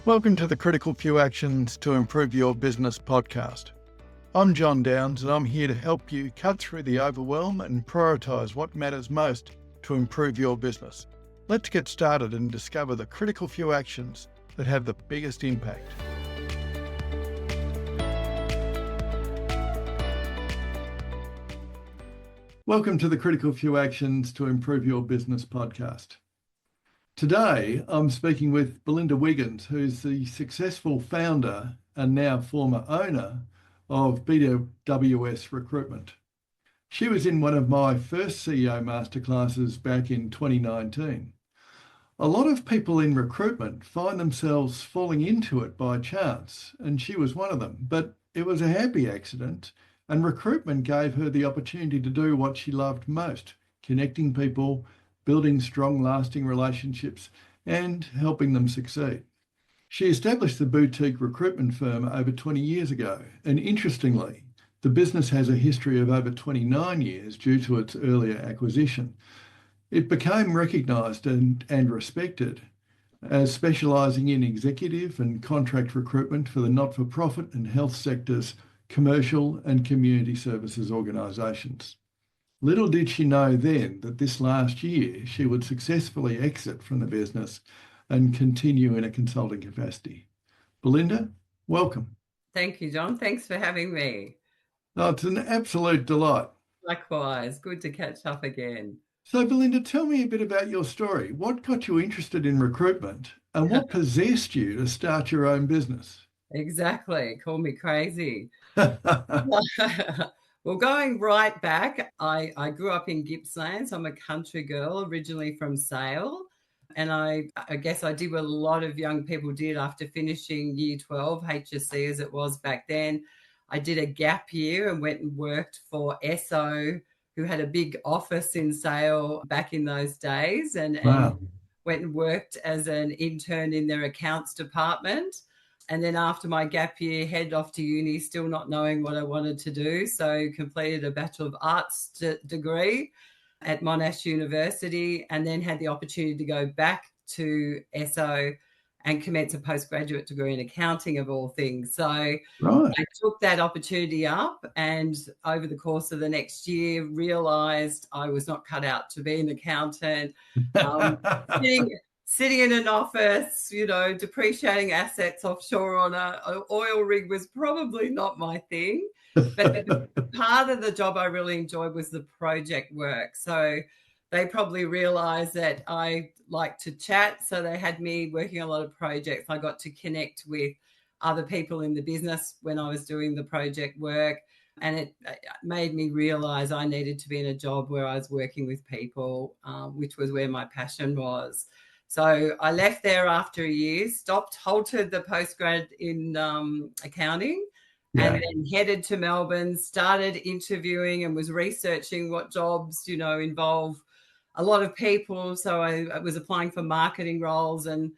Welcome to the Critical Few Actions to Improve Your Business podcast. I'm John Downs and I'm here to help you cut through the overwhelm and prioritise what matters most to improve your business. Let's get started and discover the critical few actions that have the biggest impact. Welcome to the Critical Few Actions to Improve Your Business podcast. Today, I'm speaking with Belinda Wiggins, who's the successful founder and now former owner of BWS Recruitment. She was in one of my first CEO Masterclasses back in 2019. A lot of people in recruitment find themselves falling into it by chance, and she was one of them. But it was a happy accident, and recruitment gave her the opportunity to do what she loved most, connecting people, building strong, lasting relationships, and helping them succeed. She established the boutique recruitment firm over 20 years ago, and interestingly, the business has a history of over 29 years due to its earlier acquisition. It became recognised and respected as specialising in executive and contract recruitment for the not-for-profit and health sectors, commercial and community services organisations. Little did she know then that this last year she would successfully exit from the business and continue in a consulting capacity. Belinda, welcome. Thank you, John. Thanks for having me. Oh, it's an absolute delight. Likewise. Good to catch up again. So, Belinda, tell me a bit about your story. What got you interested in recruitment and what possessed you to start your own business? Exactly. Call me crazy. Well, going right back, I grew up in Gippsland. So I'm a country girl, originally from Sale. And I guess I did what a lot of young people did after finishing year 12, HSC as it was back then. I did a gap year and went and worked for SO, who had a big office in Sale back in those days, and went and worked as an intern in their accounts department. And then after my gap year, headed off to uni, still not knowing what I wanted to do. So completed a Bachelor of Arts degree at Monash University, and then had the opportunity to go back to SO and commence a postgraduate degree in accounting, of all things. So I took that opportunity up, and over the course of the next year realised I was not cut out to be an accountant. Sitting in an office, depreciating assets offshore on an oil rig was probably not my thing. But part of the job I really enjoyed was the project work. So they probably realised that I like to chat. So they had me working on a lot of projects. I got to connect with other people in the business when I was doing the project work. And it made me realise I needed to be in a job where I was working with people, which was where my passion was. So I left there after a year, halted the postgrad in accounting, and then headed to Melbourne, started interviewing and was researching what jobs, involve a lot of people. So I was applying for marketing roles, and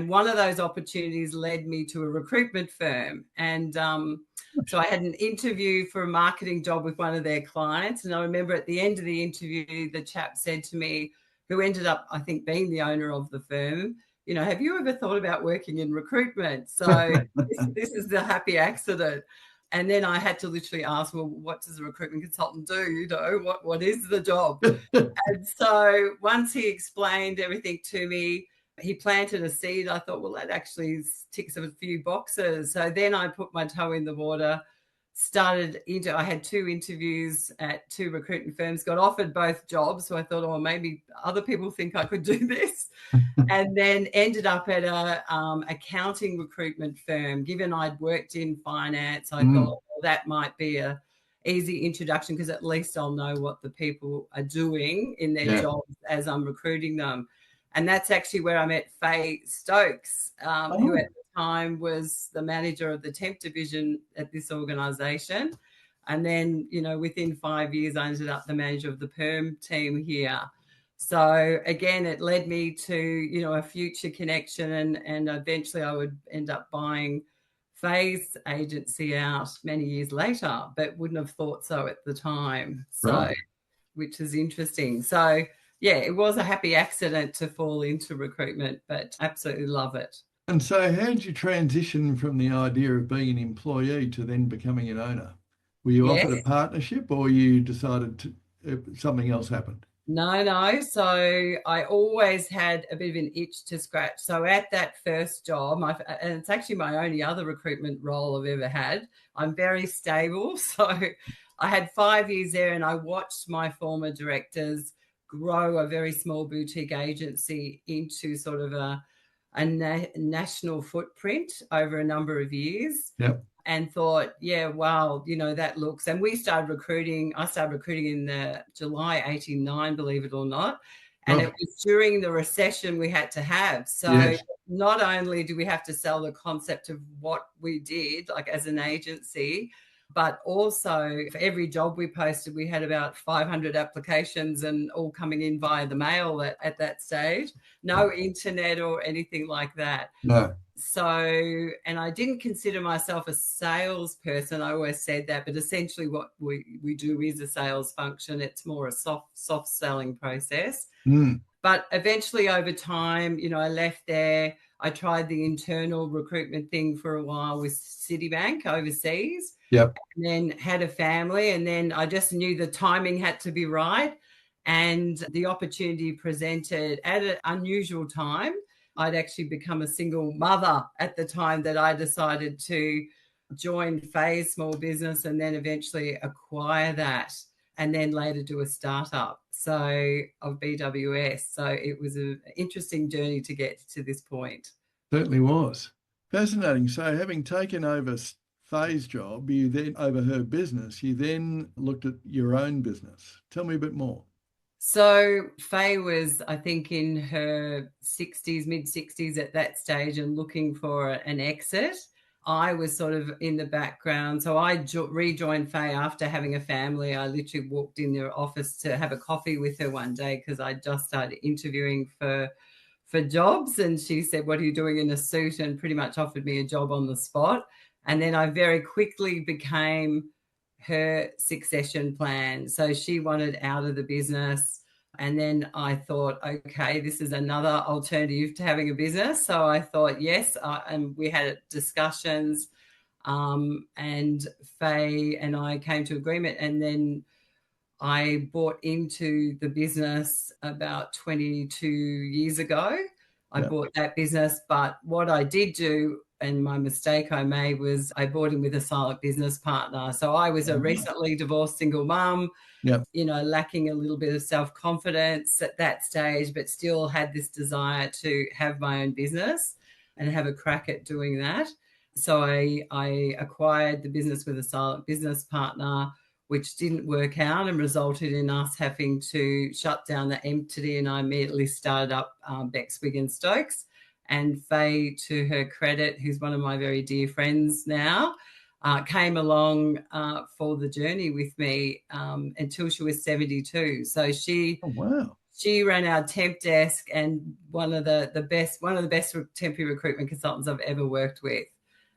one of those opportunities led me to a recruitment firm. And so I had an interview for a marketing job with one of their clients. And I remember at the end of the interview, the chap said to me, who ended up, I think, being the owner of the firm, have you ever thought about working in recruitment? So this is the happy accident. And then I had to literally ask, well, what does a recruitment consultant do? What is the job? And so once he explained everything to me, he planted a seed. I thought, well, that actually ticks a few boxes. So then I put my toe in the water, I had 2 interviews at 2 recruitment firms, got offered both jobs. So I thought, maybe other people think I could do this. And then ended up at a accounting recruitment firm. Given I'd worked in finance, I thought, well, that might be a easy introduction, because at least I'll know what the people are doing in their jobs as I'm recruiting them. And that's actually where I met Faye Stokes, who at the time was the manager of the temp division at this organisation. And then, within 5 years, I ended up the manager of the perm team here. So again, it led me to, a future connection, and eventually I would end up buying Faye's agency out many years later, but wouldn't have thought so at the time. So, which is interesting. So yeah, it was a happy accident to fall into recruitment, but absolutely love it. And so how did you transition from the idea of being an employee to then becoming an owner? Were you offered a Yes. partnership or you decided to, something else happened? No, no. So I always had a bit of an itch to scratch. So at that first job, and it's actually my only other recruitment role I've ever had, I'm very stable. So I had 5 years there and I watched my former directors grow a very small boutique agency into sort of a national footprint over a number of years, Yep. and thought, yeah, wow, that looks. And I started recruiting in the July 89, believe it or not. And it Gosh, was during the recession we had to have. So yes. not only do we have to sell the concept of what we did, like as an agency, but also for every job we posted, we had about 500 applications and all coming in via the mail at that stage. No internet or anything like that. No. So, and I didn't consider myself a salesperson. I always said that, but essentially what we do is a sales function. It's more a soft selling process. Mm. But eventually over time, I left there. I tried the internal recruitment thing for a while with Citibank overseas, Yep. and then had a family. And then I just knew the timing had to be right. And the opportunity presented at an unusual time. I'd actually become a single mother at the time that I decided to join Faye's small business and then eventually acquire that, and then later do a startup of BWS. So it was an interesting journey to get to this point. Certainly was. Fascinating. So having taken over Faye's job, you then over her business, you then looked at your own business. Tell me a bit more. So Faye was, I think, in her 60s, mid 60s at that stage and looking for an exit. I was sort of in the background. So I rejoined Faye after having a family. I literally walked in their office to have a coffee with her one day because I just started interviewing for jobs. And she said, "What are you doing in a suit?" and pretty much offered me a job on the spot. And then I very quickly became her succession plan. So she wanted out of the business. And then I thought, okay, this is another alternative to having a business. So I thought, yes. And we had discussions. And Faye and I came to agreement. And then I bought into the business about 22 years ago. I Yeah. bought that business. But what I did do, and my mistake I made, was I bought in with a silent business partner. So I was a recently divorced single mum, Yeah. lacking a little bit of self-confidence at that stage, but still had this desire to have my own business and have a crack at doing that. So I acquired the business with a silent business partner, which didn't work out and resulted in us having to shut down the entity. And I immediately started up Bex Wiggins Stokes. And Faye, to her credit, who's one of my very dear friends now, came along for the journey with me until she was 72. So Oh, wow. she ran our temp desk and one of the best temporary recruitment consultants I've ever worked with.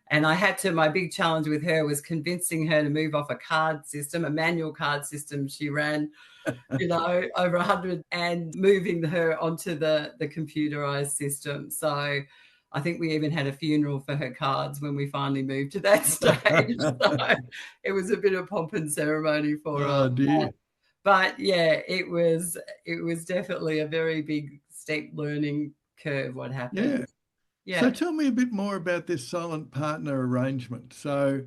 And my big challenge with her was convincing her to move off a manual card system she ran, over 100, and moving her onto the computerized system. So I think we even had a funeral for her cards when we finally moved to that stage. So it was a bit of pomp and ceremony for Oh, her. dear. But yeah, it was definitely a very big steep learning curve what Yeah. happened. So Yeah. tell me a bit more about this silent partner arrangement. So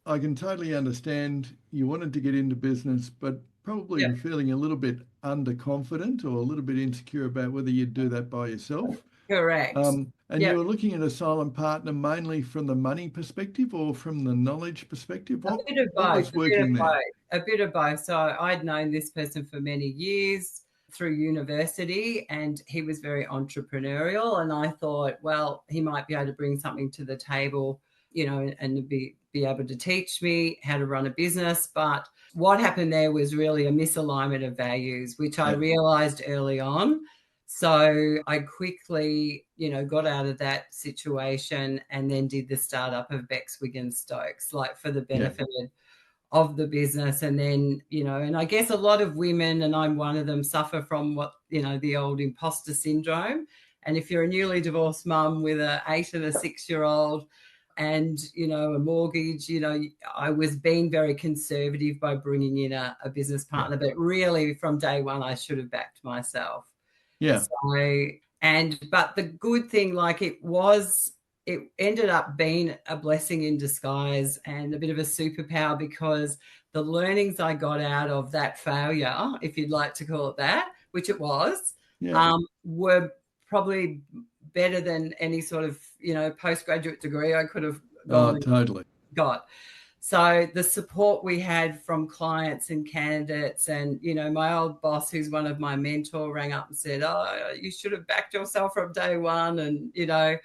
I can totally understand you wanted to get into business, but probably Yeah. were feeling a little bit underconfident or a little bit insecure about whether you'd do that by yourself. Correct. And you Yep. were looking at a silent partner mainly from the money perspective or from the knowledge perspective. A What bit of what both, was working there? a bit of both. So I'd known this person for many years through university, and he was very entrepreneurial. And I thought, well, he might be able to bring something to the table, and be able to teach me how to run a business. But what happened there was really a misalignment of values, which I Yeah, realized early on. So I quickly, got out of that situation and then did the startup of Bex Wiggins Stokes, like for the yeah, benefit of the business. And then, and I guess a lot of women, and I'm one of them, suffer from the old imposter syndrome. And if you're a newly divorced mum with an 8 and a 6-year-old and, you know, a mortgage, you know, I was being very conservative by bringing in a business partner, but really from day one, I should have backed myself. Yeah. So, but the good thing, like it ended up being a blessing in disguise and a bit of a superpower, because the learnings I got out of that failure, if you'd like to call it that, which it was, were probably better than any sort of, you know, postgraduate degree I could have got. So the support we had from clients and candidates, and, you know, my old boss, who's one of my mentor, rang up and said, oh, you should have backed yourself from day one. And, you know,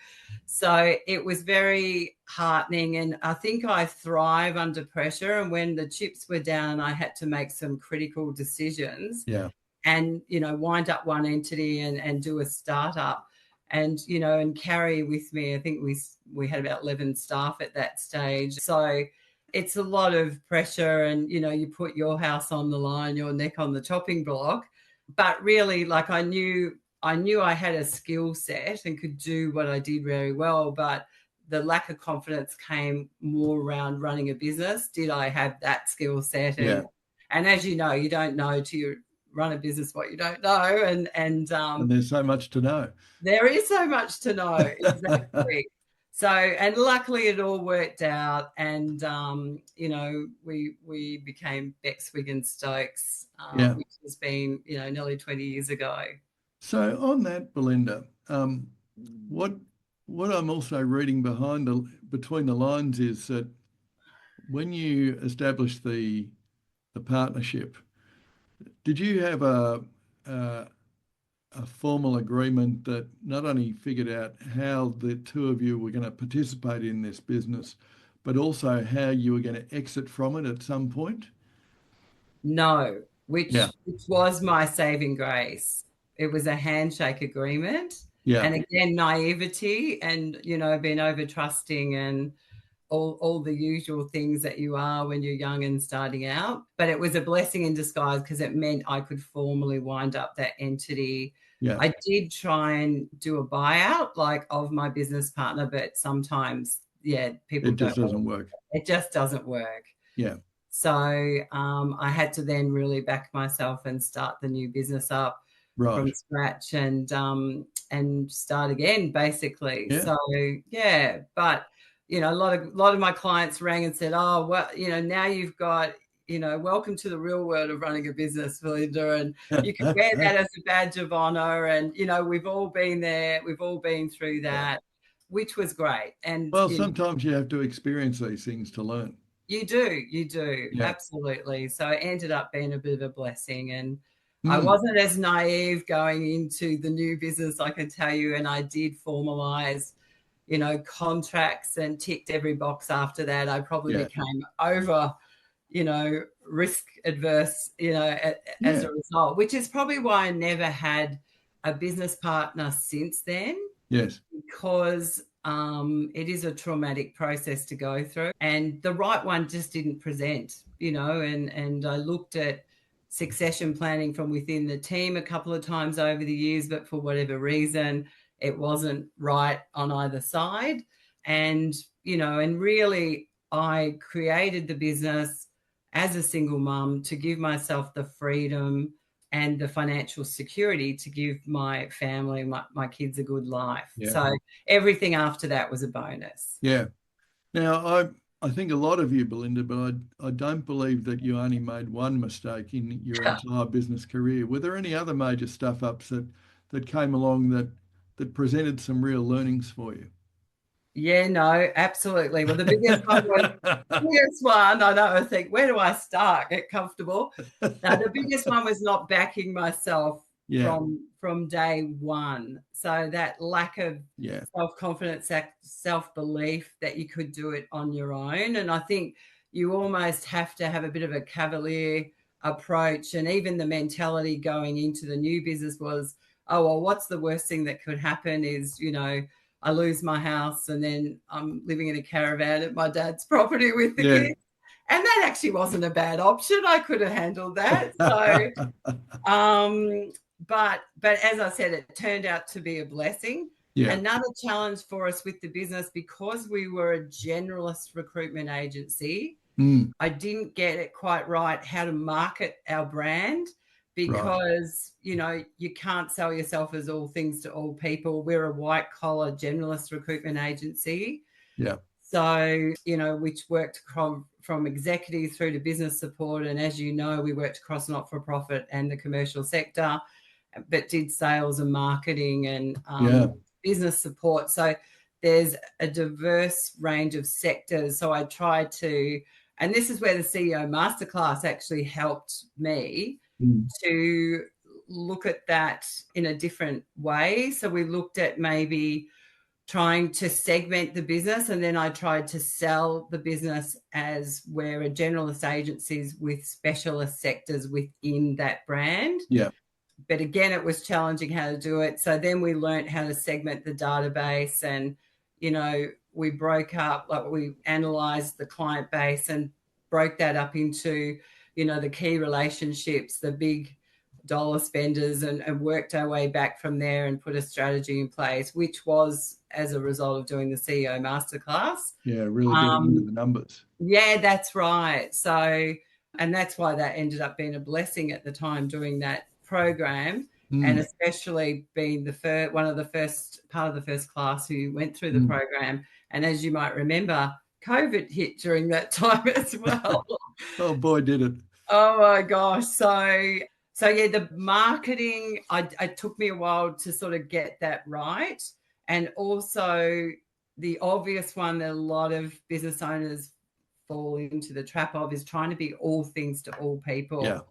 so it was very heartening. And I think I thrive under pressure. And when the chips were down, I had to make some critical decisions. Yeah. And, you know, wind up one entity and do a startup. And, you know, and carry with me, I think we had about 11 staff at that stage. So it's a lot of pressure, and, you know, you put your house on the line, your neck on the chopping block. But really, like, I knew I had a skill set and could do what I did very well, but the lack of confidence came more around running a business. Did I have that skill set? And as you know, you don't know till you run a business what you don't know. And there's so much to know. There is so much to know. Exactly. So, and luckily it all worked out, and, you know, we became Bex Wiggins Stokes, which has been, you know, nearly 20 years ago. So on that, Belinda, what I'm also reading between the lines is that when you established the partnership, did you have a formal agreement that not only figured out how the two of you were going to participate in this business, but also how you were going to exit from it at some point? No, which was my saving grace. It was a handshake agreement. Yeah. And again, naivety and, you know, being over trusting and all the usual things that you are when you're young and starting out. But it was a blessing in disguise, because it meant I could formally wind up that entity. Yeah. I did try and do a buyout, like, of my business partner, but sometimes, people it just doesn't work. It just doesn't work. Yeah. So I had to then really back myself and start the new business up from scratch and start again, basically. Yeah. So but, you know, a lot of my clients rang and said, oh, well, you know, now you've got, you know, welcome to the real world of running a business, Belinda, and you can wear that as a badge of honor. And, you know, we've all been there. We've all been through that, which was great. And well, sometimes you have to experience these things to learn. You do. Absolutely. So it ended up being a bit of a blessing. And I wasn't as naive going into the new business, I can tell you. And I did formalize, you know, contracts and ticked every box after that. I probably became over, you know, risk adverse, you know, as a result, which is probably why I never had a business partner since then. Yes. Because it is a traumatic process to go through, and the right one just didn't present, you know, and I looked at succession planning from within the team a couple of times over the years, but for whatever reason, it wasn't right on either side. And, you know, and really I created the business as a single mum to give myself the freedom and the financial security to give my family, my kids, a good life. Yeah. So everything after that was a bonus. Yeah. Now, I think a lot of you, Belinda, but I don't believe that you only made one mistake in your entire business career. Were there any other major stuff-ups that came along that presented some real learnings for you? Yeah, no, absolutely. Well, the biggest one, I know, I think, where do I start? Get comfortable. Now, the biggest one was not backing myself from day one. So that lack of self-confidence, self-belief that you could do it on your own. And I think you almost have to have a bit of a cavalier approach. And even the mentality going into the new business was, oh, well, what's the worst thing that could happen is, you know, I lose my house and then I'm living in a caravan at my dad's property with the kids. And that actually wasn't a bad option. I could have handled that. So, but as I said, it turned out to be a blessing. Yeah. Another challenge for us with the business, because we were a generalist recruitment agency, I didn't get it quite right how to market our brand, Right. because, you know, you can't sell yourself as all things to all people. We're a white collar generalist recruitment agency. Yeah. So, you know, which worked from executive through to business support. And as you know, we worked across not-for-profit and the commercial sector, but did sales and marketing and business support. So there's a diverse range of sectors. So I tried to, and this is where the CEO Masterclass actually helped me to look at that in a different way. So we looked at maybe trying to segment the business, and then I tried to sell the business as we're a generalist agencies with specialist sectors within that brand. Yeah. But again, it was challenging how to do it. So then we learned how to segment the database, and, you know, we broke up, like we analyzed the client base and broke that up into, you know, the key relationships, the big dollar spenders, and worked our way back from there and put a strategy in place, which was as a result of doing the CEO Masterclass. Yeah, really getting into the numbers. Yeah, that's right. So, and that's why that ended up being a blessing at the time, doing that program, and especially being one of the first part of the first class who went through the program. And as you might remember, COVID hit during that time as well. Oh boy, did it. Oh my gosh. So yeah, the marketing, it took me a while to sort of get that right. And also the obvious one that a lot of business owners fall into the trap of is trying to be all things to all people. Yeah.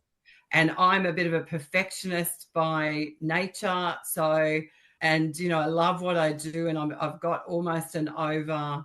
And I'm a bit of a perfectionist by nature. So, and, you know, I love what I do, and I've got almost an over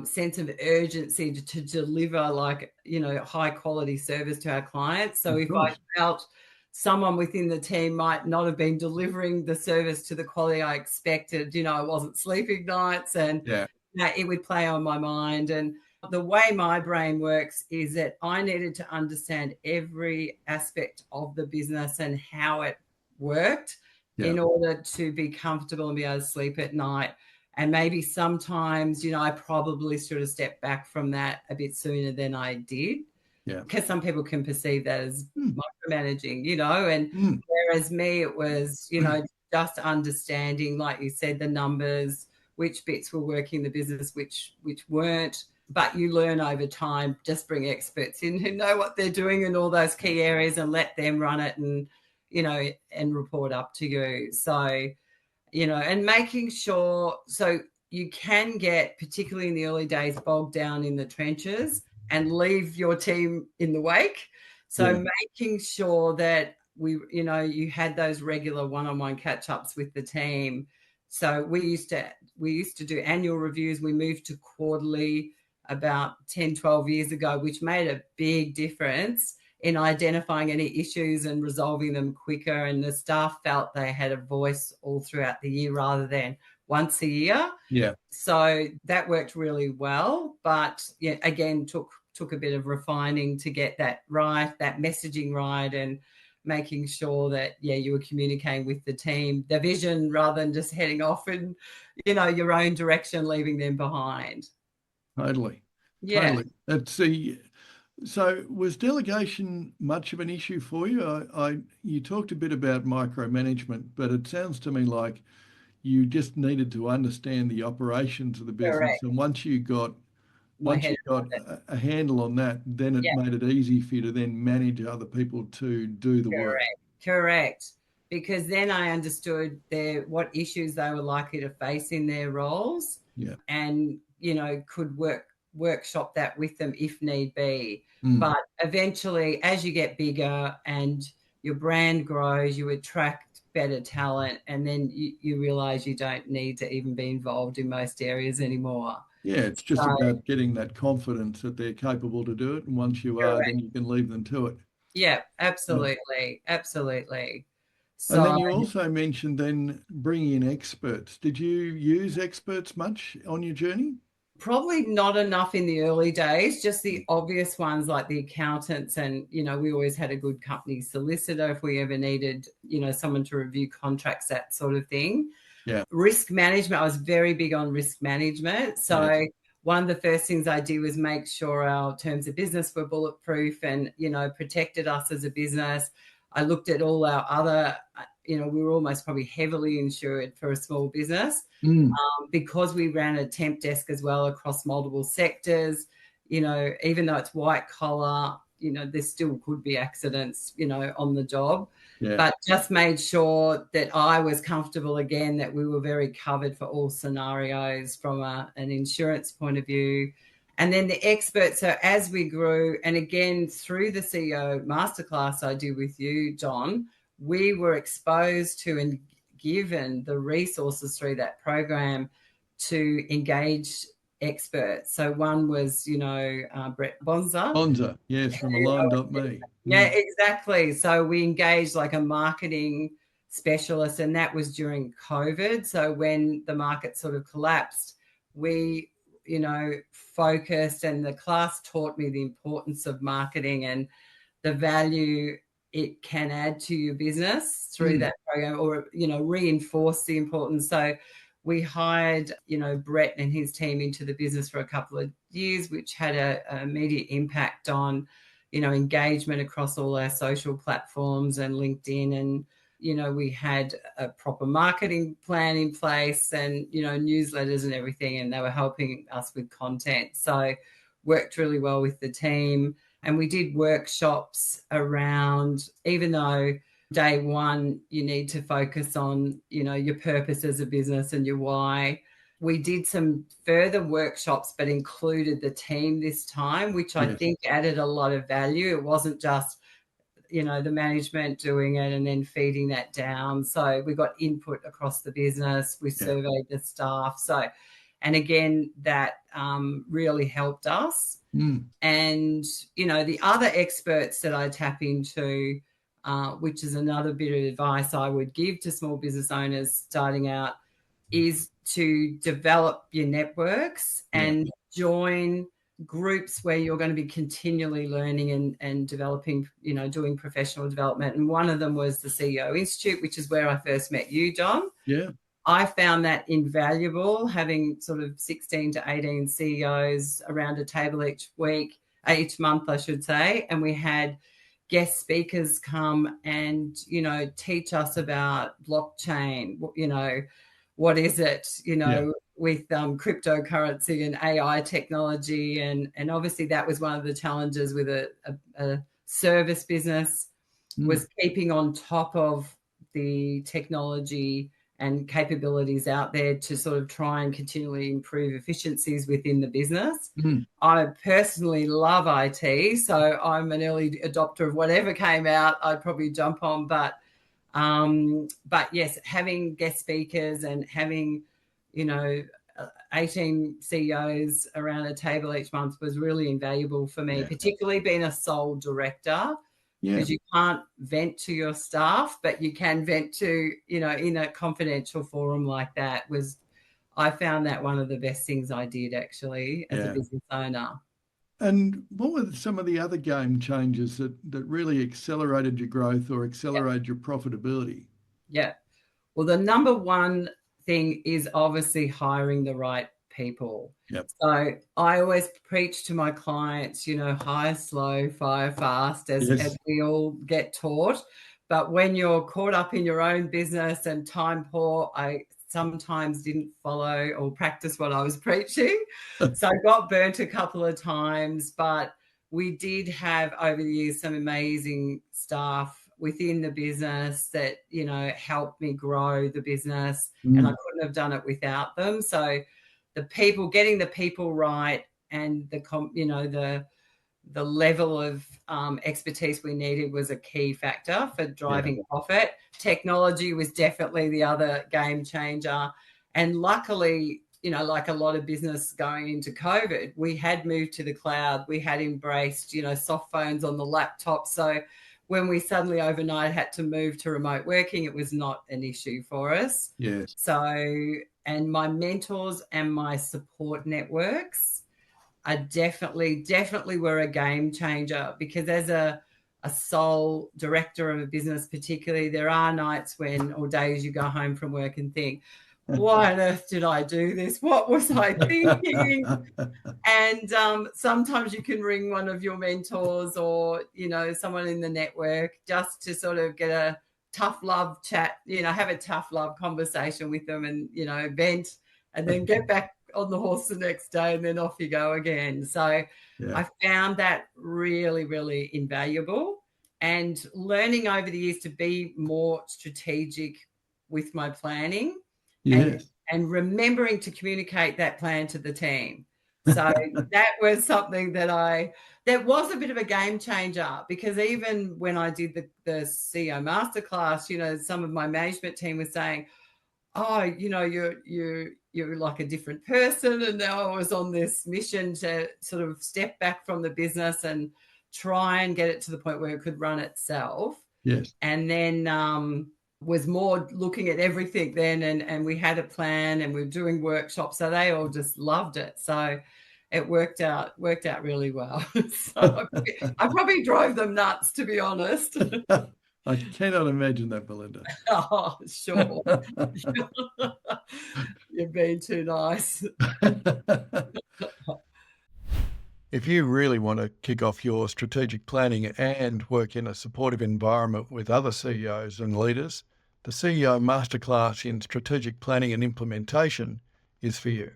sense of urgency to deliver, like, you know, high quality service to our clients. So if I felt someone within the team might not have been delivering the service to the quality I expected, you know, I wasn't sleeping nights, and it would play on my mind. And the way my brain works is that I needed to understand every aspect of the business and how it worked in order to be comfortable and be able to sleep at night. And maybe sometimes, you know, I probably should have stepped back from that a bit sooner than I did. Yeah. Because some people can perceive that as micromanaging, you know, and whereas me, it was, you know, just understanding, like you said, the numbers, which bits were working the business, which weren't. But you learn over time. Just bring experts in who know what they're doing in all those key areas and let them run it, and, you know, and report up to you. So, you know, and making sure, so you can get, particularly in the early days, bogged down in the trenches and leave your team in the wake. So making sure that you know, you had those regular one-on-one catch-ups with the team. So we used to do annual reviews. We moved to quarterly about 10, 12 years ago, which made a big difference in identifying any issues and resolving them quicker. And the staff felt they had a voice all throughout the year rather than once a year. Yeah. So that worked really well. But yeah, again, took a bit of refining to get that right, that messaging right, and making sure that, you were communicating with the team, the vision, rather than just heading off in, you know, your own direction, leaving them behind. Totally. Yeah. Totally. So was delegation much of an issue for you? You talked a bit about micromanagement, but it sounds to me like you just needed to understand the operations of the business. Correct. And once you got a handle on that, then it made it easy for you to then manage other people to do the work. Correct. Because then I understood what issues they were likely to face in their roles. Yeah. And, you know, could workshop that with them if need be. But eventually, as you get bigger and your brand grows, you attract better talent, and then you realize you don't need to even be involved in most areas anymore. Yeah, it's just about getting that confidence that they're capable to do it. And once you are, then you can leave them to it. Yeah, absolutely. Absolutely. And then you also mentioned then bringing in experts. Did you use experts much on your journey? Probably not enough in the early days, just the obvious ones like the accountants. And, we always had a good company solicitor if we ever needed, someone to review contracts, that sort of thing. Yeah. Risk management, I was very big on risk management. So Yes. one of the first things I did was make sure our terms of business were bulletproof and, protected us as a business. I looked at all our other, we were almost probably heavily insured for a small business. Because we ran a temp desk as well across multiple sectors, even though it's white collar, there still could be accidents, on the job. Yeah. But just made sure that I was comfortable again, that we were very covered for all scenarios from an insurance point of view. And then the experts, so as we grew, and again, through the CEO Masterclass I did with you, John, we were exposed to and given the resources through that program to engage experts. So one was, Brett Bonza, yes, from Align.me. Yeah, exactly. So we engaged like a marketing specialist, and that was during COVID. So when the market sort of collapsed, we, focused, and the class taught me the importance of marketing and the value it can add to your business through that program, or, reinforce the importance. So we hired, Brett and his team into the business for a couple of years, which had an immediate impact on, engagement across all our social platforms and LinkedIn. And, we had a proper marketing plan in place and, newsletters and everything, and they were helping us with content. So worked really well with the team. And we did workshops around, even though day one, you need to focus on, your purpose as a business and your why. We did some further workshops, but included the team this time, which I think added a lot of value. It wasn't just, the management doing it and then feeding that down. So we got input across the business. We surveyed the staff. So, and again, that really helped us. And, the other experts that I tap into, which is another bit of advice I would give to small business owners starting out, is to develop your networks and join groups where you're going to be continually learning and developing, doing professional development. And one of them was the CEO Institute, which is where I first met you, John. Yeah. I found that invaluable, having sort of 16 to 18 CEOs around a table each month, I should say. And we had guest speakers come and, teach us about blockchain, what is it, with cryptocurrency and AI technology. And obviously that was one of the challenges with a service business, was keeping on top of the technology and capabilities out there to sort of try and continually improve efficiencies within the business. I personally love IT, so I'm an early adopter of whatever came out, I'd probably jump on. But yes, having guest speakers and having, 18 CEOs around a table each month was really invaluable for me, particularly being a sole director. Because you can't vent to your staff, but you can vent to, in a confidential forum like that. I found that one of the best things I did actually as a business owner. And what were some of the other game changers that really accelerated your growth or accelerated your profitability? Yeah. Well, the number one thing is obviously hiring the right people. So I always preach to my clients, hire slow, fire fast, as we all get taught. But when you're caught up in your own business and time poor, I sometimes didn't follow or practice what I was preaching. So I got burnt a couple of times, but we did have over the years some amazing staff within the business that, helped me grow the business, and I couldn't have done it without them. So getting the people right, and the level of expertise we needed was a key factor for driving profit. Technology was definitely the other game changer. And luckily, like a lot of business going into COVID, we had moved to the cloud. We had embraced, soft phones on the laptop. So when we suddenly overnight had to move to remote working, it was not an issue for us. Yes. So, and my mentors and my support networks are definitely were a game changer, because as a sole director of a business, particularly, there are nights when, or days, you go home from work and think, why on earth did I do this? What was I thinking? And sometimes you can ring one of your mentors or, someone in the network, just to sort of get a tough love chat, have a tough love conversation with them and, vent, and then get back on the horse the next day, and then off you go again. So Yeah. I found that really, really invaluable, and learning over the years to be more strategic with my planning. Yes. And remembering to communicate that plan to the team. So that was something that was a bit of a game changer, because even when I did the CEO Masterclass, some of my management team was saying, oh, you're like a different person. And now I was on this mission to sort of step back from the business and try and get it to the point where it could run itself. Yes. And then was more looking at everything then, and we had a plan, and we were doing workshops, so they all just loved it. So it worked out really well. So I probably drove them nuts, to be honest. I cannot imagine that, Belinda. Oh, sure. You're being too nice. If you really want to kick off your strategic planning and work in a supportive environment with other CEOs and leaders, the CEO Masterclass in Strategic Planning and Implementation is for you.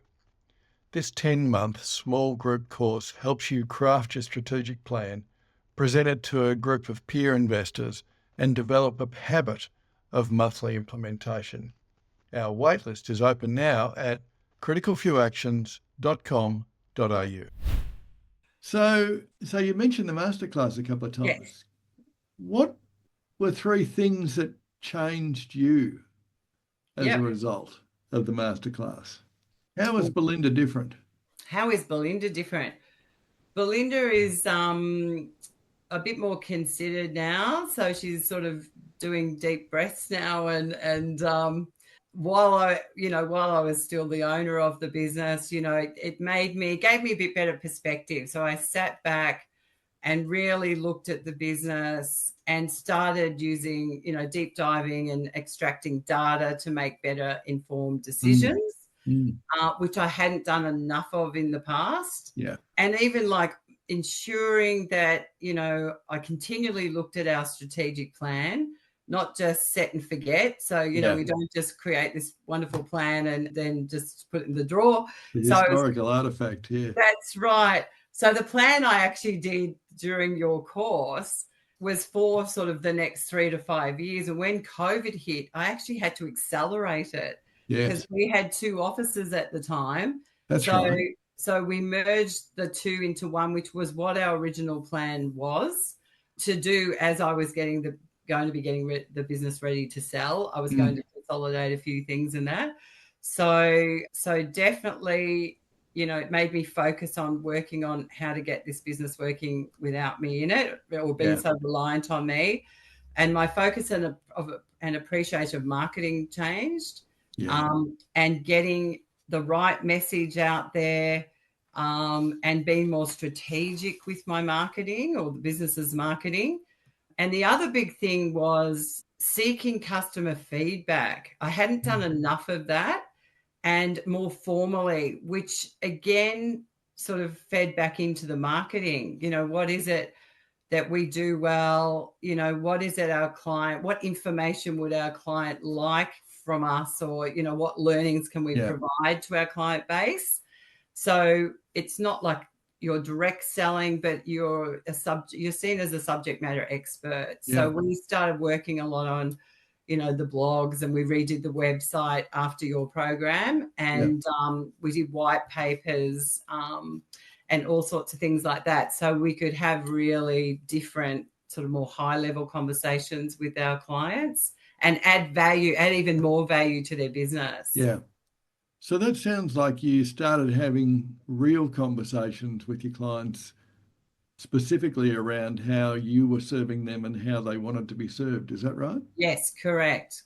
This 10-month small group course helps you craft your strategic plan, present it to a group of peer investors, and develop a habit of monthly implementation. Our waitlist is open now at CriticalFewwActions.com.au. So you mentioned the masterclass a couple of times. Yes. What were 3 things that changed you as a result of the masterclass? How is Belinda different? How is Belinda different? Belinda is a bit more considered now. So she's sort of doing deep breaths now, and while I was still the owner of the business, it gave me a bit better perspective. So I sat back and really looked at the business and started using, deep diving and extracting data to make better informed decisions, which I hadn't done enough of in the past. Yeah. And even like ensuring that, I continually looked at our strategic plan, not just set and forget. So, we don't just create this wonderful plan and then just put it in the drawer. The historical artifact, yeah. That's right. So the plan I actually did during your course was for sort of the next 3 to 5 years. And when COVID hit, I actually had to accelerate it. Yes. Because we had 2 offices at the time. That's right. So we merged the 2 into one, which was what our original plan was to do as I was going to be getting the business ready to sell. I was going to consolidate a few things in that. So definitely, it made me focus on working on how to get this business working without me in it, or being so reliant on me. And my focus and appreciation of marketing changed, and getting the right message out there, and being more strategic with my marketing, or the business's marketing. And the other big thing was seeking customer feedback. I hadn't done enough of that, and more formally, which again sort of fed back into the marketing. What is it that we do well? What is it what information would our client like from us, or, what learnings can we provide to our client base? So it's not like you're direct selling, but you're seen as a subject matter expert. So we started working a lot on, the blogs, and we redid the website after your program, and we did white papers, and all sorts of things like that. So we could have really different sort of more high level conversations with our clients and add even more value to their business. Yeah. So that sounds like you started having real conversations with your clients specifically around how you were serving them and how they wanted to be served. Is that right? Yes, correct.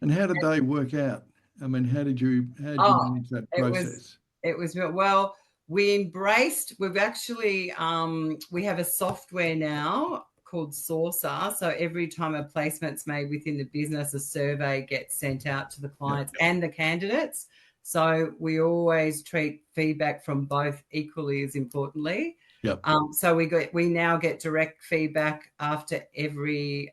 And how did they work out? I mean, how did you Oh, manage that it was process? it was well. We've actually we have a software now called Saucer. So every time a placement's made within the business, a survey gets sent out to the Yeah. clients and the candidates. So we always treat feedback from both equally as importantly. Yep. So we now get direct feedback after every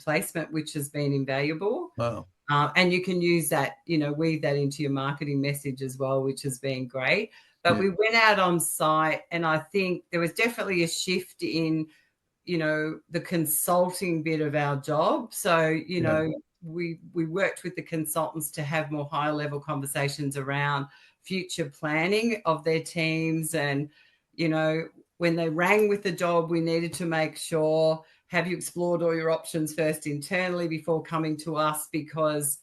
placement, which has been invaluable. Wow. And you can use that, weave that into your marketing message as well, which has been great. But Yeah. we went out on site, and I think there was definitely a shift in, the consulting bit of our job. So, we worked with the consultants to have more high level conversations around future planning of their teams. And, when they rang with the job, we needed to make sure, have you explored all your options first internally before coming to us? Because,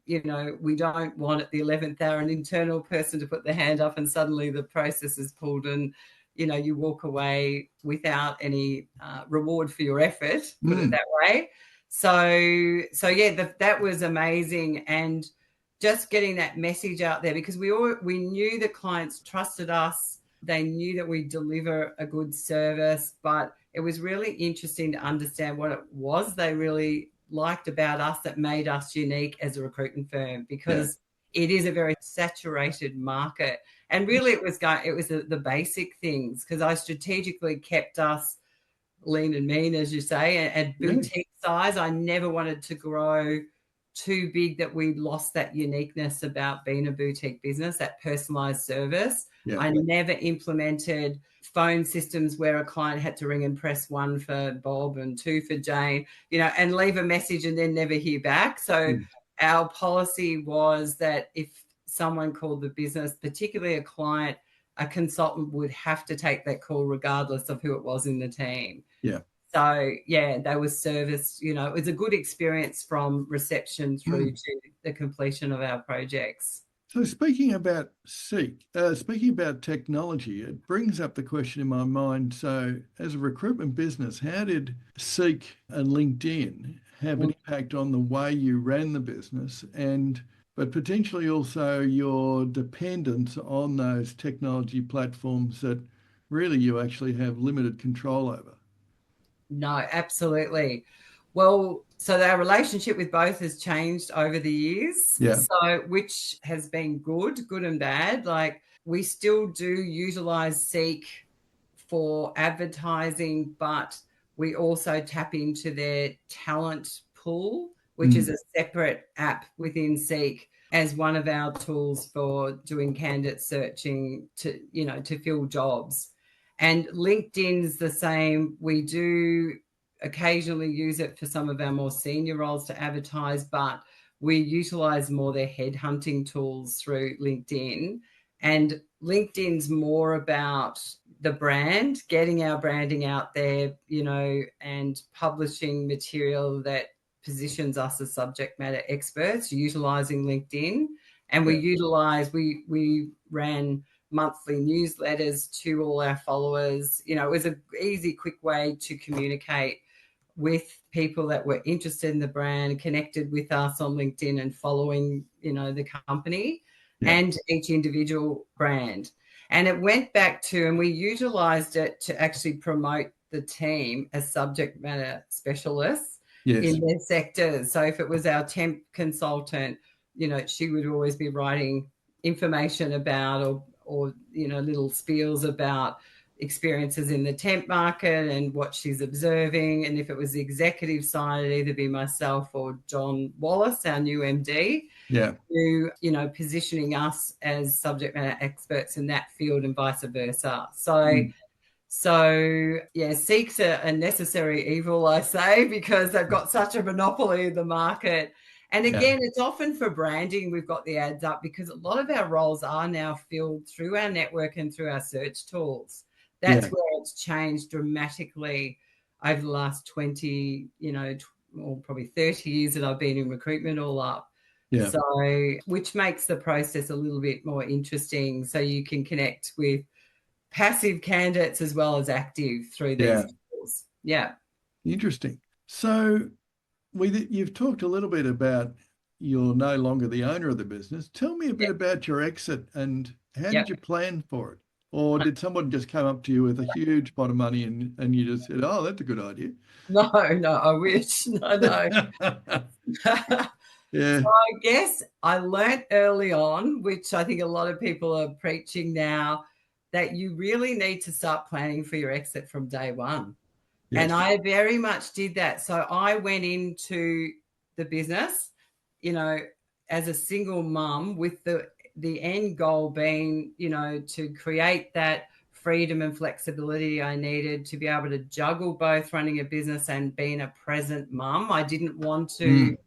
we don't want at the 11th hour an internal person to put their hand up and suddenly the process is pulled and, you walk away without any reward for your effort, put it that way. So yeah, that was amazing. And just getting that message out there, because we knew the clients trusted us. They knew that we deliver a good service, but it was really interesting to understand what it was they really liked about us that made us unique as a recruitment firm, because it is a very saturated market. And really it was the basic things, because I strategically kept us lean and mean, as you say, and boutique size. I never wanted to grow too big that we lost that uniqueness about being a boutique business, that personalized service. Yeah. I never implemented phone systems where a client had to ring and press 1 for Bob and 2 for Jane, and leave a message and then never hear back. So our policy was that if someone called the business, particularly a client, a consultant would have to take that call regardless of who it was in the team. Yeah. So, they were serviced. It was a good experience from reception through to the completion of our projects. So speaking about speaking about technology, it brings up the question in my mind. So as a recruitment business, how did Seek and LinkedIn have an impact on the way you ran the business, but potentially also your dependence on those technology platforms that really you actually have limited control over? No, absolutely. Well, so our relationship with both has changed over the years. Yeah. So, which has been good and bad. Like, we still do utilize Seek for advertising, but we also tap into their talent pool, which is a separate app within Seek, as one of our tools for doing candidate searching to fill jobs. And LinkedIn's the same. We do occasionally use it for some of our more senior roles to advertise, but we utilize more their headhunting tools through LinkedIn. And LinkedIn's more about the brand, getting our branding out there, and publishing material that positions us as subject matter experts, utilizing LinkedIn. And we ran monthly newsletters to all our followers. It was an easy, quick way to communicate with people that were interested in the brand, connected with us on LinkedIn and following, the company and each individual brand. And it went back to, and we utilized it to actually promote the team as subject matter specialists in their sectors. So if it was our temp consultant, she would always be writing information about or little spiels about experiences in the temp market and what she's observing. And if it was the executive side, it'd either be myself or John Wallace, our new MD, who, positioning us as subject matter experts in that field and vice versa. So Seek's a necessary evil, I say, because they've got such a monopoly of the market. And again, it's often for branding. We've got the ads up because a lot of our roles are now filled through our network and through our search tools. That's where it's changed dramatically over the last 20, or probably 30 years that I've been in recruitment all up. Yeah. So, which makes the process a little bit more interesting. So you can connect with passive candidates as well as active through these tools. Yeah. Interesting. So you've talked a little bit about you're no longer the owner of the business. Tell me a bit about your exit and how did you plan for it? Or did someone just come up to you with a huge pot of money and you just said, oh, that's a good idea? No, I wish. No. Yeah. So I guess I learnt early on, which I think a lot of people are preaching now, that you really need to start planning for your exit from day one. Yes. And I very much did that. So I went into the business, as a single mum with the end goal being, to create that freedom and flexibility I needed to be able to juggle both running a business and being a present mum. I didn't want to,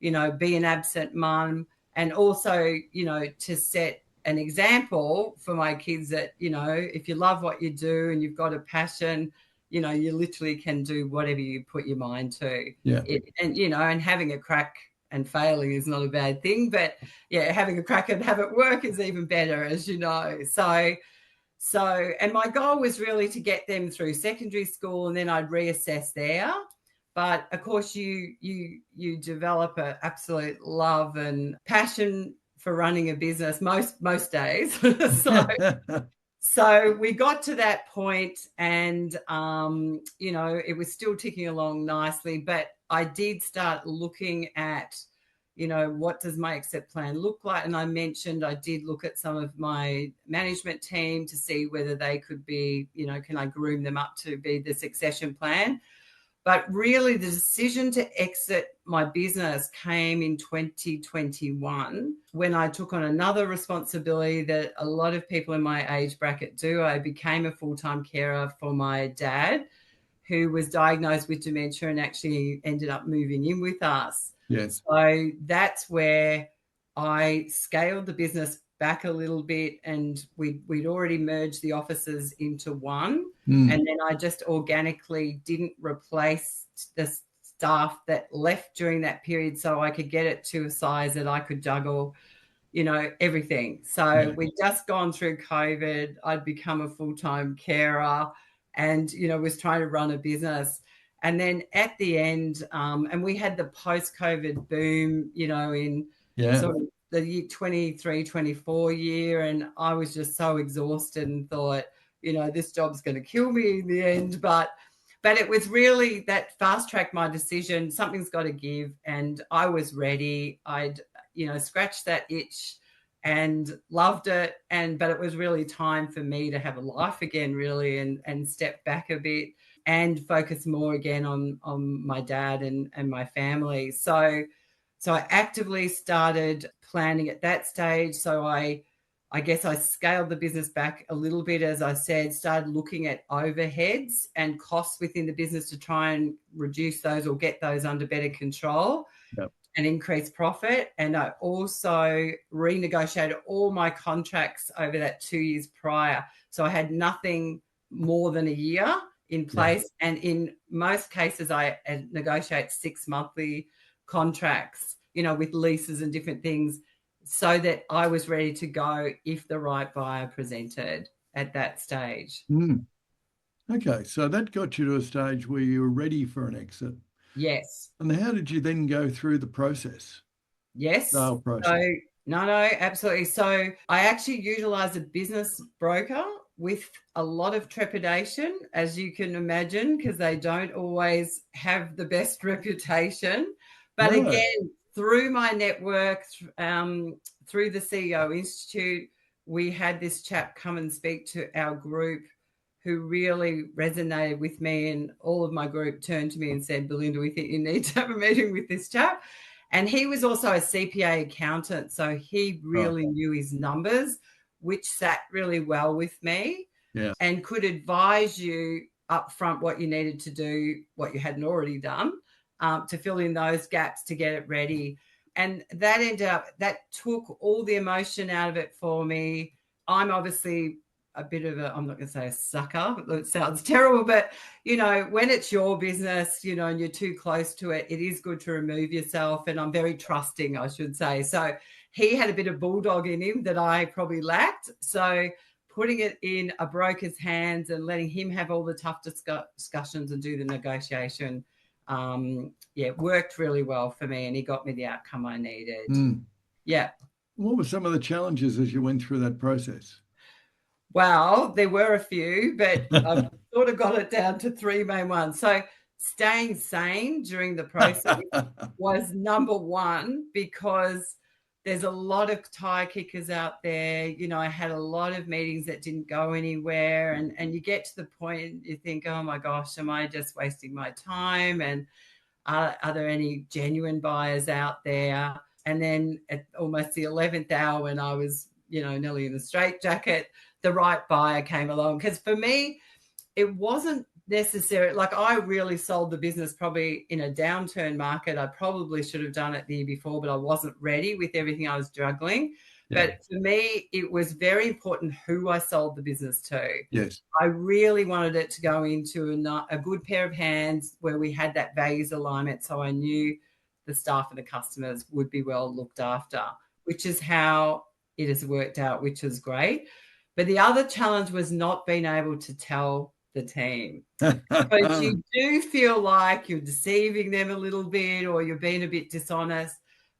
be an absent mum, and also, to set an example for my kids that, if you love what you do and you've got a passion, you literally can do whatever you put your mind to. Yeah. And having a crack and failing is not a bad thing, but having a crack and have it work is even better, as you know. So, and my goal was really to get them through secondary school, and then I'd reassess there. But of course, you develop an absolute love and passion for running a business most days. So we got to that point, and it was still ticking along nicely. But I did start looking at, what does my exit plan look like? And I mentioned I did look at some of my management team to see whether they could be, can I groom them up to be the succession plan? But really, the decision to exit my business came in 2021 when I took on another responsibility that a lot of people in my age bracket do. I became a full-time carer for my dad, who was diagnosed with dementia and actually ended up moving in with us. Yes. So that's where I scaled the business back a little bit, and we'd already merged the offices into one. And then I just organically didn't replace the staff that left during that period, so I could get it to a size that I could juggle, everything. So we'd just gone through COVID. I'd become a full-time carer and, was trying to run a business. And then at the end, and we had the post-COVID boom, in sort of the year 23, 24 year. And I was just so exhausted and thought, this job's going to kill me in the end. But it was really that fast-tracked my decision. Something's got to give. And I was ready. I'd, scratched that itch and loved it. But it was really time for me to have a life again, really, and step back a bit and focus more again on my dad and my family. So I actively started planning at that stage. So I guess I scaled the business back a little bit, as I said, started looking at overheads and costs within the business to try and reduce those or get those under better control and increase profit. And I also renegotiated all my contracts over that 2 years prior. So I had nothing more than a year in place. And in most cases, I negotiate 6 monthly contracts, with leases and different things, so that I was ready to go if the right buyer presented at that stage. Okay, so that got you to a stage where you were ready for an exit. Yes. And how did you then go through the process? Yes. Sale process. So, no, absolutely. So I actually utilized a business broker with a lot of trepidation, as you can imagine, because they don't always have the best reputation. But again, through my network, through the CEO Institute, we had this chap come and speak to our group who really resonated with me, and all of my group turned to me and said, Belinda, we think you need to have a meeting with this chap. And he was also a CPA accountant, so he really knew his numbers, which sat really well with me and could advise you up front what you needed to do, what you hadn't already done, to fill in those gaps to get it ready. And that took all the emotion out of it for me. I'm obviously a bit of I'm not going to say a sucker, it sounds terrible, but, when it's your business, and you're too close to it, it is good to remove yourself. And I'm very trusting, I should say. So he had a bit of bulldog in him that I probably lacked. So putting it in a broker's hands and letting him have all the tough discussions and do the negotiation, worked really well for me, and he got me the outcome I needed. Yeah. What were some of the challenges as you went through that process? Well, there were a few, but I've sort of got it down to three main ones. So staying sane during the process was number one, because there's a lot of tire kickers out there. You know, I had a lot of meetings that didn't go anywhere, and you get to the point you think, oh my gosh, am I just wasting my time? And are there any genuine buyers out there? And then at almost the 11th hour, when I was, nearly in the straitjacket, the right buyer came along. Because for me, it wasn't necessary. Like, I really sold the business probably in a downturn market. I probably should have done it the year before, but I wasn't ready with everything I was juggling. Yeah. But for me, it was very important who I sold the business to. Yes. I really wanted it to go into a good pair of hands where we had that values alignment, so I knew the staff and the customers would be well looked after, which is how it has worked out, which is great. But the other challenge was not being able to tell the team. Because you do feel like you're deceiving them a little bit, or you're being a bit dishonest.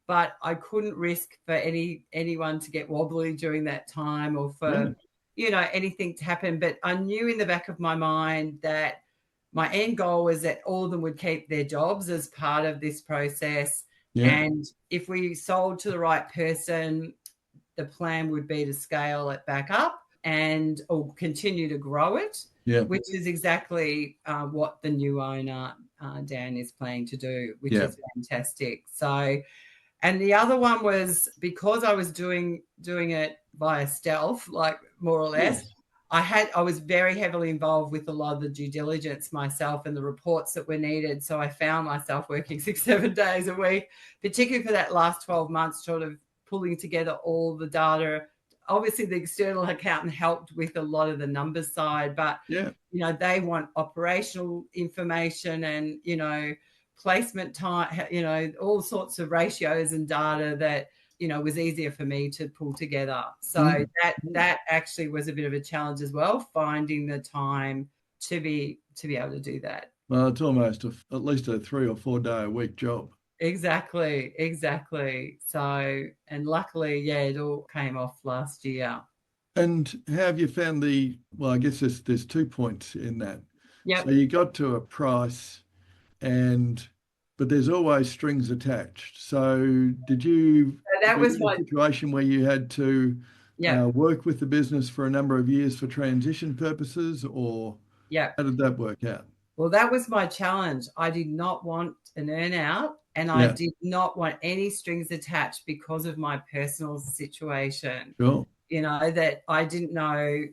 But I couldn't risk for anyone to get wobbly during that time, or for anything to happen. But I knew in the back of my mind that my end goal was that all of them would keep their jobs as part of this process. Yeah. And if we sold to the right person, the plan would be to scale it back up or continue to grow it, which is exactly what the new owner, Dan, is planning to do, which is fantastic. So, and the other one was, because I was doing it via stealth, like, more or less, I was very heavily involved with a lot of the due diligence myself and the reports that were needed. So I found myself working 6-7 days a week, particularly for that last 12 months, sort of pulling together all the data. Obviously, the external accountant helped with a lot of the numbers side, but, they want operational information and, placement time, all sorts of ratios and data that, was easier for me to pull together. So that actually was a bit of a challenge as well, finding the time to be able to do that. Well, it's almost at least a 3 or 4 day a week job. Exactly. So, and luckily, it all came off last year. And how have you found I guess there's 2 points in that. Yeah. So you got to a price, but there's always strings attached. So did you that was a situation where you had to work with the business for a number of years for transition purposes, or how did that work out? Well, that was my challenge. I did not want an earn-out, and I did not want any strings attached because of my personal situation. Sure. That I didn't know,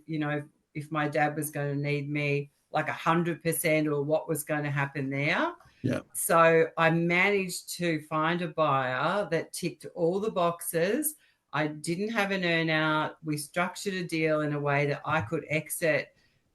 if my dad was going to need me like 100% or what was going to happen there. Yeah. So I managed to find a buyer that ticked all the boxes. I didn't have an earn-out. We structured a deal in a way that I could exit,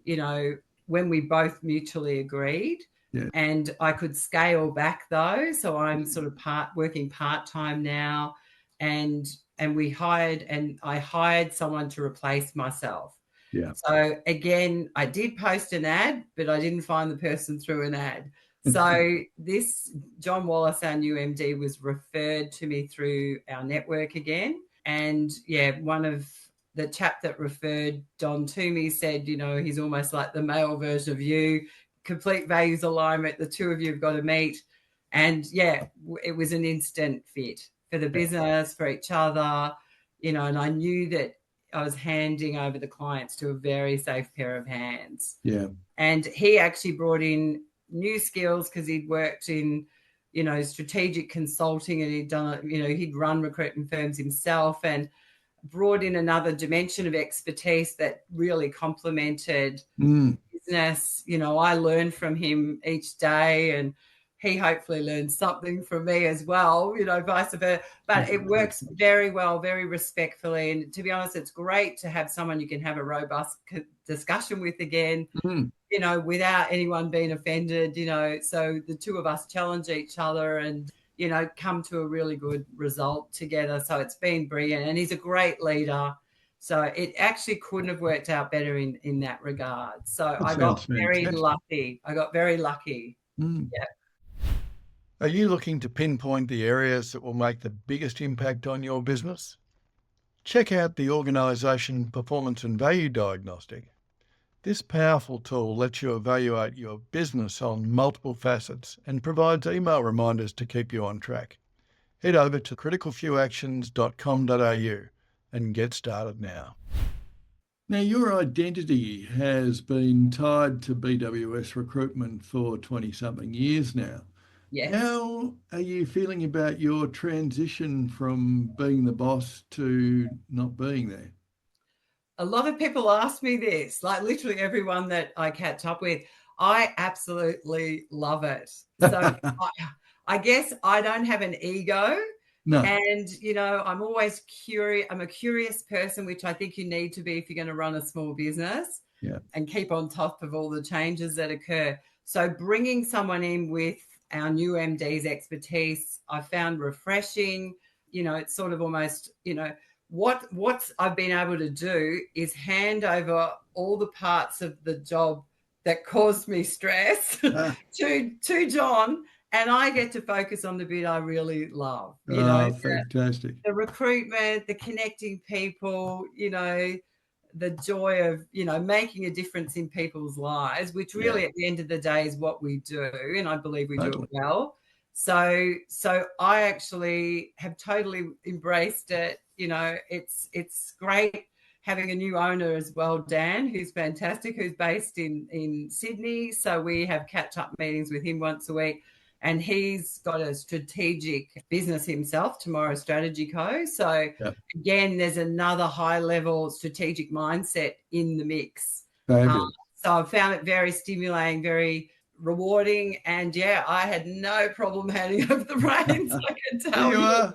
when we both mutually agreed. Yeah. And I could scale back though. So I'm sort of working part-time now, and I hired someone to replace myself. Yeah. So again, I did post an ad, but I didn't find the person through an ad. So this John Wallace, our new MD, was referred to me through our network again. And one of the chap that referred Don to me said, he's almost like the male version of you, complete values alignment. The two of you have got to meet. And it was an instant fit for the business, for each other, and I knew that I was handing over the clients to a very safe pair of hands. Yeah. And he actually brought in new skills because he'd worked in, strategic consulting, and he'd done, he'd run recruitment firms himself, and brought in another dimension of expertise that really complemented business. I learned from him each day, and he hopefully learned something from me as well, vice versa. But it works very well, very respectfully. And to be honest, it's great to have someone you can have a robust discussion with again, without anyone being offended, so the two of us challenge each other and, come to a really good result together. So it's been brilliant. And he's a great leader. So it actually couldn't have worked out better in that regard. So That I sounds got very fantastic. lucky. I got very lucky. Mm. Yeah. Are you looking to pinpoint the areas that will make the biggest impact on your business? Check out the Organisation Performance and Value Diagnostic. This powerful tool lets you evaluate your business on multiple facets and provides email reminders to keep you on track. Head over to criticalfewwactions.com.au and get started now. Now, your identity has been tied to BWS Recruitment for 20-something years now. Yes. How are you feeling about your transition from being the boss to not being there? A lot of people ask me this, like literally everyone that I catch up with. I absolutely love it. So I guess I don't have an ego. No. And, I'm always curious. I'm a curious person, which I think you need to be if you're going to run a small business Yeah. and keep on top of all the changes that occur. So bringing someone in with our new MD's expertise, I found refreshing. It's sort of almost, what I've been able to do is hand over all the parts of the job that caused me stress to John, and I get to focus on the bit I really love. Fantastic. The recruitment, the connecting people, the joy of making a difference in people's lives, which really at the end of the day is what we do, and I believe we do it well. So I actually have totally embraced it. It's great having a new owner as well, Dan, who's fantastic, who's based in Sydney. So we have catch-up meetings with him once a week. And he's got a strategic business himself, Tomorrow Strategy Co. So again, there's another high-level strategic mindset in the mix. So I've found it very stimulating, very rewarding. And I had no problem handing over the reins, I can tell you.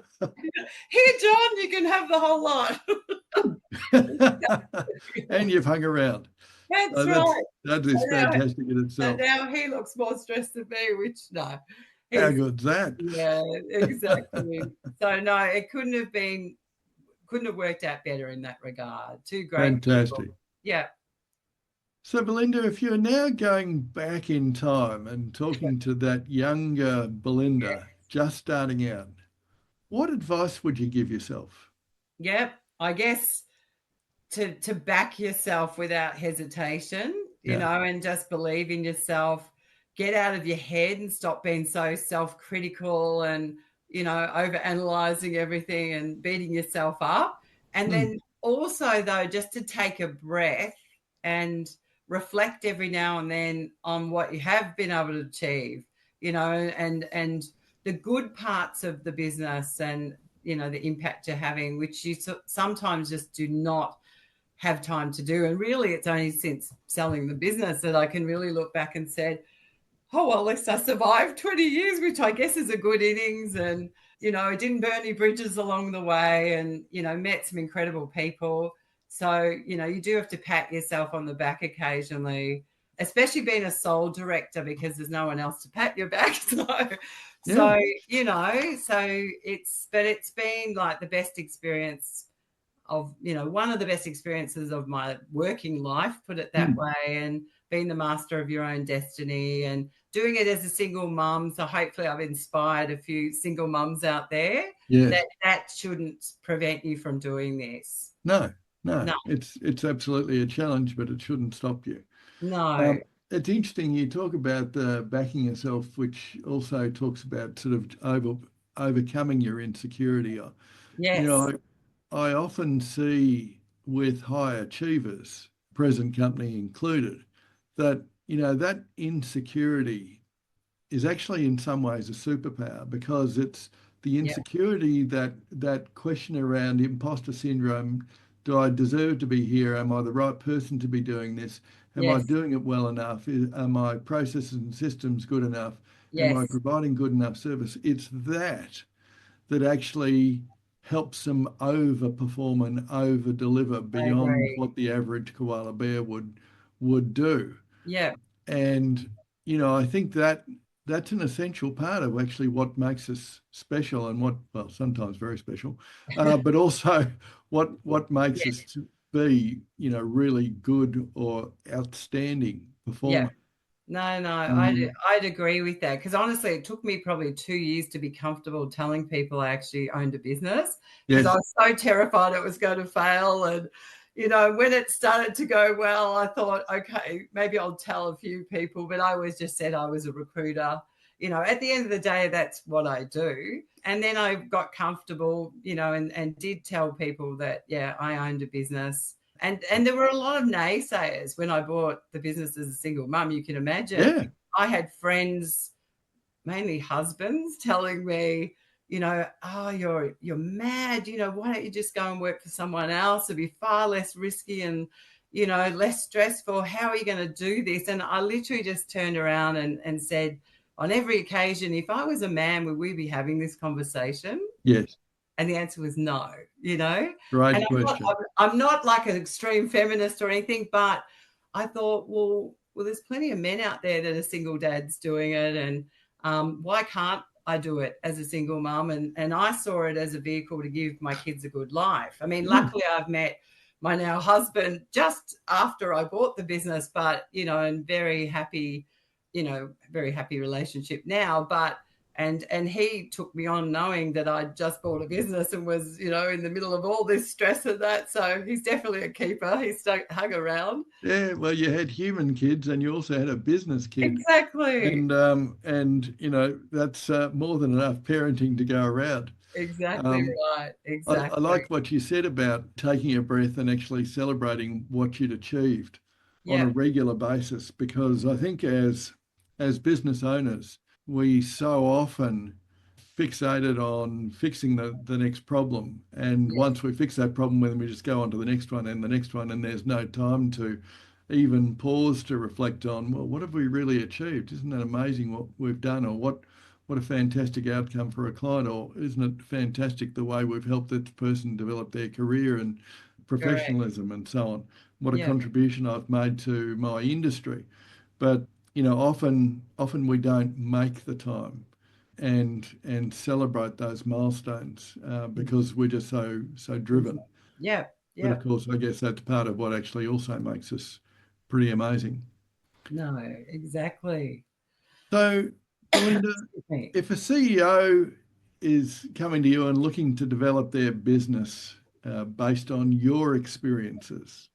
Here, John, you can have the whole lot. And you've hung around. That's right. That is fantastic in itself. And now he looks more stressed than me, which no. How good's that? Yeah, exactly. So no, it couldn't have worked out better in that regard. Two great Fantastic. people. Yeah. So Belinda, if you're now going back in time and talking to that younger Belinda just starting out, what advice would you give yourself? Yep. I guess to back yourself without hesitation, and just believe in yourself. Get out of your head and stop being so self-critical and, over-analyzing everything and beating yourself up. And then also, though, just to take a breath and reflect every now and then on what you have been able to achieve, and the good parts of the business and, the impact you're having, which you sometimes just do not have time to do. And really, it's only since selling the business that I can really look back and say, oh, well, at least I survived 20 years, which I guess is a good innings. And, I didn't burn any bridges along the way and, met some incredible people. So, you do have to pat yourself on the back occasionally, especially being a sole director because there's no one else to pat your back. So it's been like the best experience of, one of the best experiences of my working life, put it that way, and being the master of your own destiny and doing it as a single mum. So hopefully I've inspired a few single mums out there that shouldn't prevent you from doing this. No. It's absolutely a challenge, but it shouldn't stop you. No. It's interesting you talk about backing yourself, which also talks about sort of overcoming your insecurity. Yes. I often see with high achievers, present company included, that that insecurity is actually in some ways a superpower because it's the insecurity that question around imposter syndrome. Do I deserve to be here? Am I the right person to be doing this? Am I doing it well enough? Are my processes and systems good enough? Am I providing good enough service? It's that actually helps them overperform and over deliver beyond what the average koala bear would do. Yeah. And I think that that's an essential part of actually what makes us special and what, well, sometimes very special, but also what makes us to be, really good or outstanding Yeah. performer. No, Mm. I'd agree with that, because honestly, it took me probably 2 years to be comfortable telling people I actually owned a business, because I Yes. was so terrified it was going to fail. And, when it started to go well, I thought, okay, maybe I'll tell a few people, but I always just said I was a recruiter. At the end of the day, that's what I do. And then I got comfortable, and did tell people that, yeah, I owned a business. And there were a lot of naysayers when I bought the business as a single mum, you can imagine. Yeah. I had friends, mainly husbands, telling me, "Oh, you're mad. Why don't you just go and work for someone else? It'd be far less risky and, less stressful. How are you going to do this?" And I literally just turned around and said, on every occasion, if I was a man, would we be having this conversation? Yes. And the answer was no, And Great I'm not, question. I'm not like an extreme feminist or anything, but I thought, well, there's plenty of men out there that are single dads doing it. And why can't I do it as a single mum? And I saw it as a vehicle to give my kids a good life. I mean, Mm. luckily I've met my now husband just after I bought the business, but, and very happy relationship now. But and he took me on knowing that I'd just bought a business and was, in the middle of all this stress and that. So he's definitely a keeper. He's hung around. Yeah. Well, you had human kids and you also had a business kid. Exactly. And that's more than enough parenting to go around. Exactly Um, right. I Exactly. like what you said about taking a breath and actually celebrating what you'd achieved on a Yeah. regular basis, because I think as business owners, we so often fixated on fixing the next problem. And Yeah. once we fix that problem, then we just go on to the next one and the next one, and there's no time to even pause to reflect on, well, what have we really achieved? Isn't that amazing what we've done, or what a fantastic outcome for a client, or isn't it fantastic the way we've helped that person develop their career and Correct. professionalism and so on? What a Yeah. contribution I've made to my industry. But often we don't make the time and celebrate those milestones because we're just so driven. Yeah. But Yeah. of course, I guess that's part of what actually also makes us pretty amazing. No, exactly. So, Belinda, Excuse me. if a CEO is coming to you and looking to develop their business based on your experiences,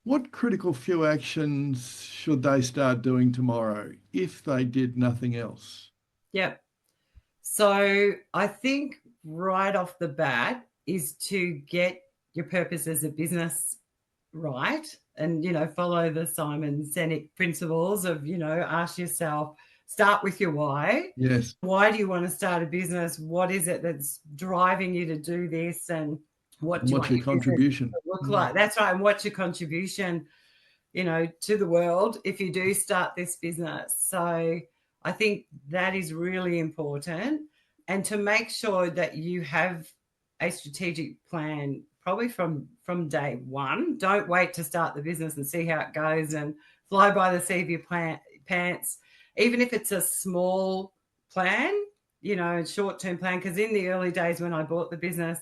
what critical few actions should they start doing tomorrow if they did nothing else? Yeah. So I think right off the bat is to get your purpose as a business right, and follow the Simon Sinek principles of ask yourself, start with your Yes. why do you want to start a business, what is it that's driving you to do this, and what And do you what's want your your business contribution? to look Mm. like. That's right. And what's your contribution to the world if you do start this business. So I think that is really important, and to make sure that you have a strategic plan probably from day one. Don't wait to start the business and see how it goes and fly by the seat of your pants. Even if it's a small plan, short-term plan, because in the early days when I bought the business,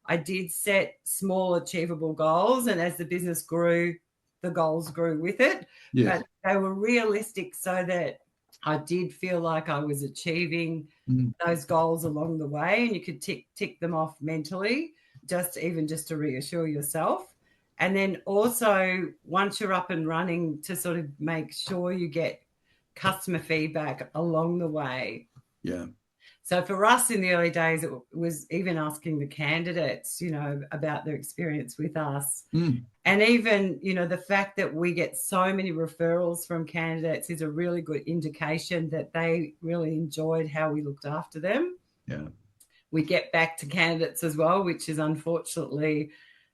I did set small achievable goals, and as the business grew, the goals grew with it, Yes. but they were realistic so that I did feel like I was achieving Mm. those goals along the way, and you could tick them off mentally, just to reassure yourself. And then also, once you're up and running, to sort of make sure you get customer feedback along the way. Yeah. So for us in the early days, it was even asking the candidates, about their experience with us. Mm. And even, the fact that we get so many referrals from candidates is a really good indication that they really enjoyed how we looked after them. Yeah. We get back to candidates as well, which is unfortunately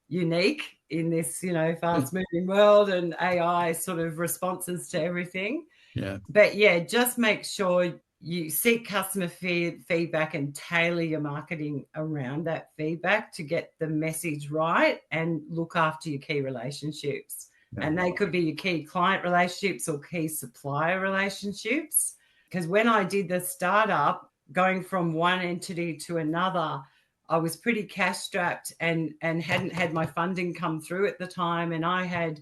unique in this, fast moving world and AI sort of responses to everything. Yeah. But yeah, just make sure you seek customer feedback and tailor your marketing around that feedback to get the message right, and look after your key relationships. Yeah. And they could be your key client relationships or key supplier relationships, because when I did the startup, going from one entity to another, I was pretty cash strapped and hadn't had my funding come through at the time. And I had,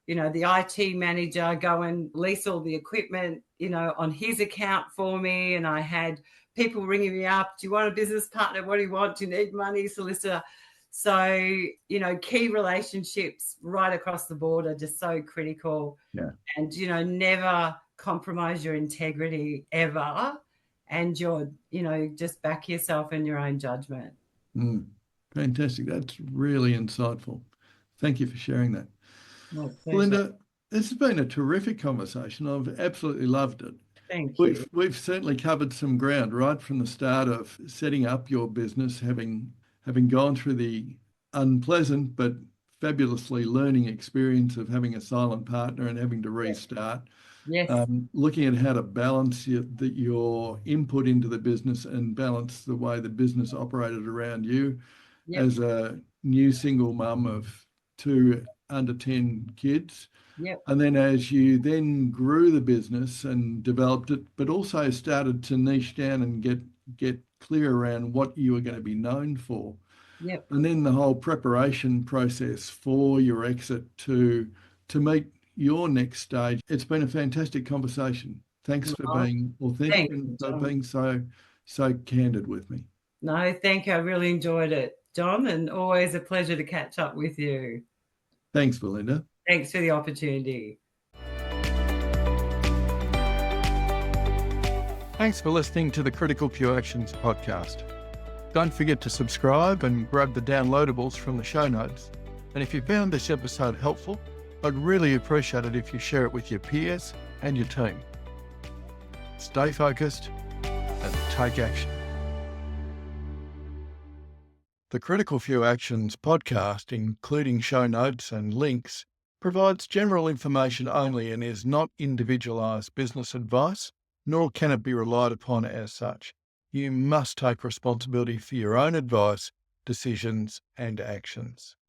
the IT manager go and lease all the equipment, on his account for me. And I had people ringing me up. Do you want a business partner? What do you want? Do you need money? Solicitor. So, key relationships right across the board are just so critical. Yeah. And, never compromise your integrity ever. And just back yourself in your own judgment. Fantastic. That's really insightful. Thank you for sharing that. My pleasure. Belinda, this has been a terrific conversation. I've absolutely loved it. Thank you. We've certainly covered some ground right from the start of setting up your business, having gone through the unpleasant but fabulously learning experience of having a silent partner and having to restart. Yes. Looking at how to balance your input into the business and balance the way the business operated around you as a new single mum of 2 under 10 kids. And then as you then grew the business and developed it, but also started to niche down and get clear around what you were going to be known for. And then the whole preparation process for your exit to meet your next stage. It's been a fantastic conversation. Thanks for being authentic and for being so candid with me. No, thank you. I really enjoyed it, John, and always a pleasure to catch up with you. Thanks, Belinda. Thanks for the opportunity. Thanks for listening to the Critical Few Actions podcast. Don't forget to subscribe and grab the downloadables from the show notes. And if you found this episode helpful, I'd really appreciate it if you share it with your peers and your team. Stay focused and take action. The Critical Few Actions podcast, including show notes and links, provides general information only and is not individualised business advice, nor can it be relied upon as such. You must take responsibility for your own advice, decisions, and actions.